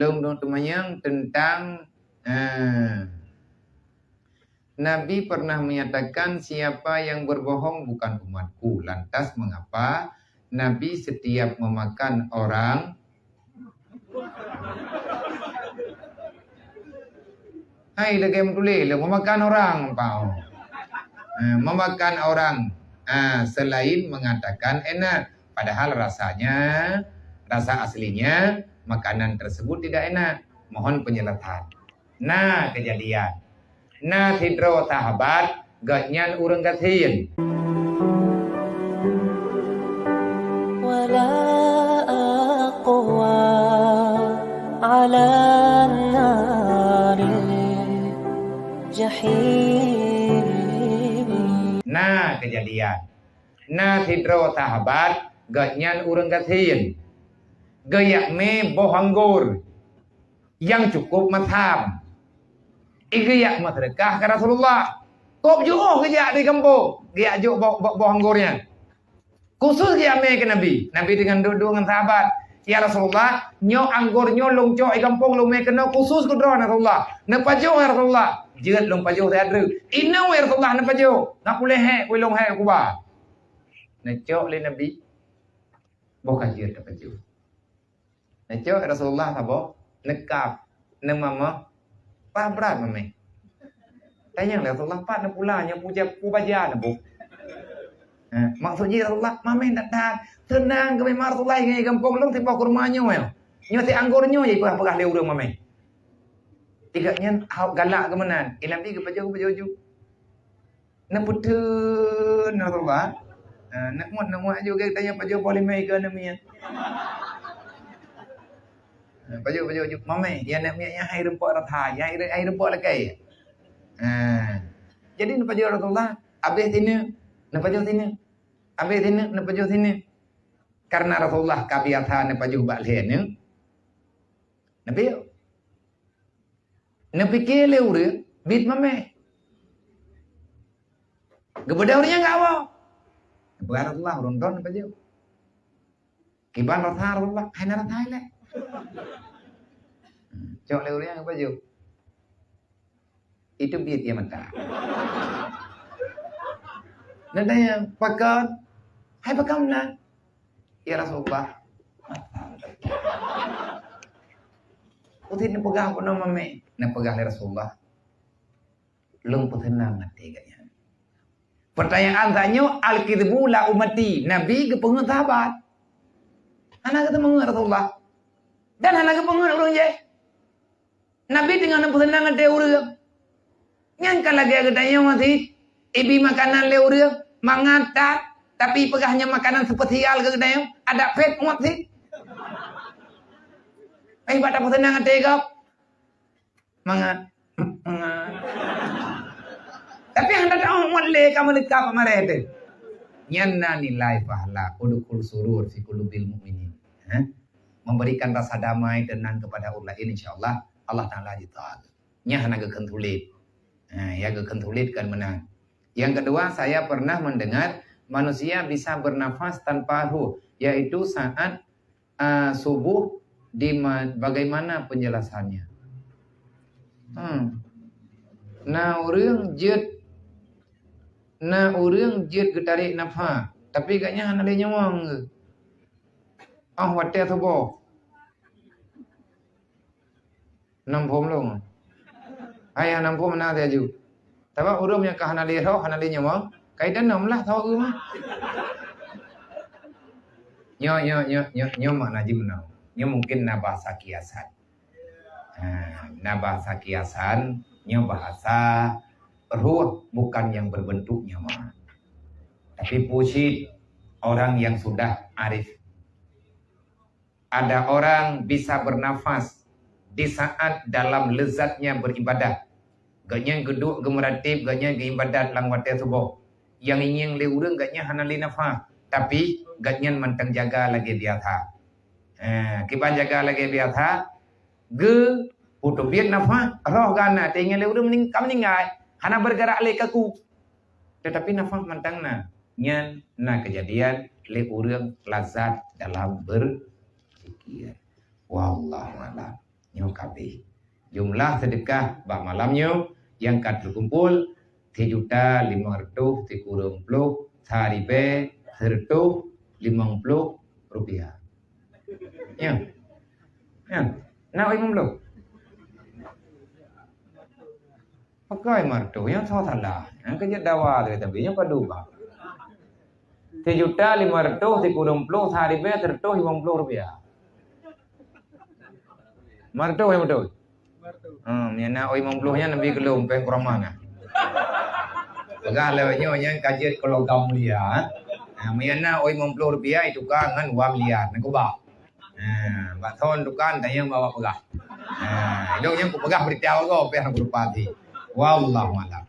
Teman-teman tentang Nabi pernah menyatakan siapa yang berbohong bukan umatku. Lantas mengapa Nabi setiap memakan orang hai lagi menulis memakan orang memakan orang selain mengatakan enak, padahal rasa aslinya makanan tersebut tidak enak. Mohon penjelasan. Nah kejadian nah tidro sahabat ganyan urang gatin wala aqwa ala nari jahim. Nah kejadian nah tidro sahabat ganyan urang gatin gayak me bohanggur yang cukup matham igayak sedekah ke Rasulullah. Kop juh gayak di kampung, gayak juh bohanggurnya. Khusus gayak me ke Nabi. Nabi dengan duduk dengan sahabat. Ya Rasulullah, nyo anggur nyo long cok di kampung long me kena khusus ke drone Rasulullah. Napa juh ya Rasulullah? Jeut long pajuh teadru. Inau ya Rasulullah napa juh? Nak boleh he, kuy long he kuba. Necok le Nabi. Bukan jeut napa juh. Necok Rasulullah sabo nekap nemama Pak berat mame. Tanya Rasulullah Pak nak pulanya pu baja nak bu. Maksudnya Rasulullah mame tak tahan. Tenang ke memang Rasulullah ngai kampung long tiba ke rumahnya yo. Nyo ti anggurnya ye pegah le urang mame. Tigaknya hau galak ke menan. Ilam ti ke baju. Nak putun Rasulullah. Nak muat juga tanya baju boleh mai ke namanya. Baju mame dia nak miaknya hai rempok ratha hai rempok lakai. Jadi nak baju Rasulullah habis sini nak baju sini habis sini nak baju sini karena Rasulullah kabiasa nak baju bak lain nak fikir le ure bit mame gebedaunya enggak apa bukan Rasulullah rondon nak baju kiban ratha Rasulullah hai nak ratha le cok leurnya apa jo? Itu biar dia mentah. Nanti yang pakai, hai pakai mana? Ya Rasulullah. Utin ni pegang pun nama me, nak pegang Rasulullah. Lung pun tenang hati katanya. Pertanyaan tanya al-kidbu la umati. Nabi ke pengetahuan. Anak kata mengenal Rasulullah. Dan anak kepengen urang je. Nabi dengan pesenang ada urang. Nyangka lagi ada yang mati. Ibi makanan le urang. Mangata. Tapi pegahnya makanan spesial ke kedai. Ada pet mati. Pada pesenang ada gap. Mangat. Tapi anda tahu le kamu nikah pamareh itu. Nyanna nilai pahala. Udukul surur fi qulubil mu'minin. Memberikan rasa damai tenang kepada orang lain, insyaallah Allah Taala ditaat. Nya hana geukeun tulit. Ya geukeun tulit kan menang. Yang kedua, saya pernah mendengar manusia bisa bernafas tanpa ruh, yaitu saat subuh bagaimana penjelasannya? Nah urang jeut getarik nafas, tapi kayaknya hana le nyawang. Wate tu bo. Nampom long. Ayah nampom mana dia ju. Tapi urang yang kahana le rau, hana le nyawa. Kaitan nam lah tahu mah. Nyo makna ji menau. Nyo mungkin na bahasa kiasan. Na bahasa kiasan, nyo bahasa ruh bukan yang berbentuk nyawa. Tapi puji orang yang sudah arif. Ada orang bisa bernafas di saat dalam lezatnya beribadah. Ganya geduk gemeratip, ganya geibadat lang wate subuh. Yang ingin le urang ganya hana le nafas, tapi ganya mantang jaga lagi biasa. Kiban jaga lagi biasa. Ge putu biat nafas, roh gana tinggal le urang meninggal, hana bergerak le kaku. Tetapi nafas mantang na. Nyan na kejadian le urang lazat dalam ber wallahu a'lam. Nyokapi. Jumlah sedekah bak malamnya yang kad terkumpul 3.530 Saribe 150 rupiah. Ya. Ya. Nah, oi belum. Pakai marto yang salah. Yang kerja dawa tu tapi yang padu ba. 3.530 Saribe 150 rupiah. Marto yang betul. Mina oi 50-nya Nabi kelum peng kuramanga. Pegang lewatnya yang kajian kalau kamu dia. Mina oi 50 rupiah itu kan ngan wang liar nak ba. Bak thon dukan tayang bawa pegang. Itu yang ku pegang beritahu kau pe hang berupati. Wallahu a'lam.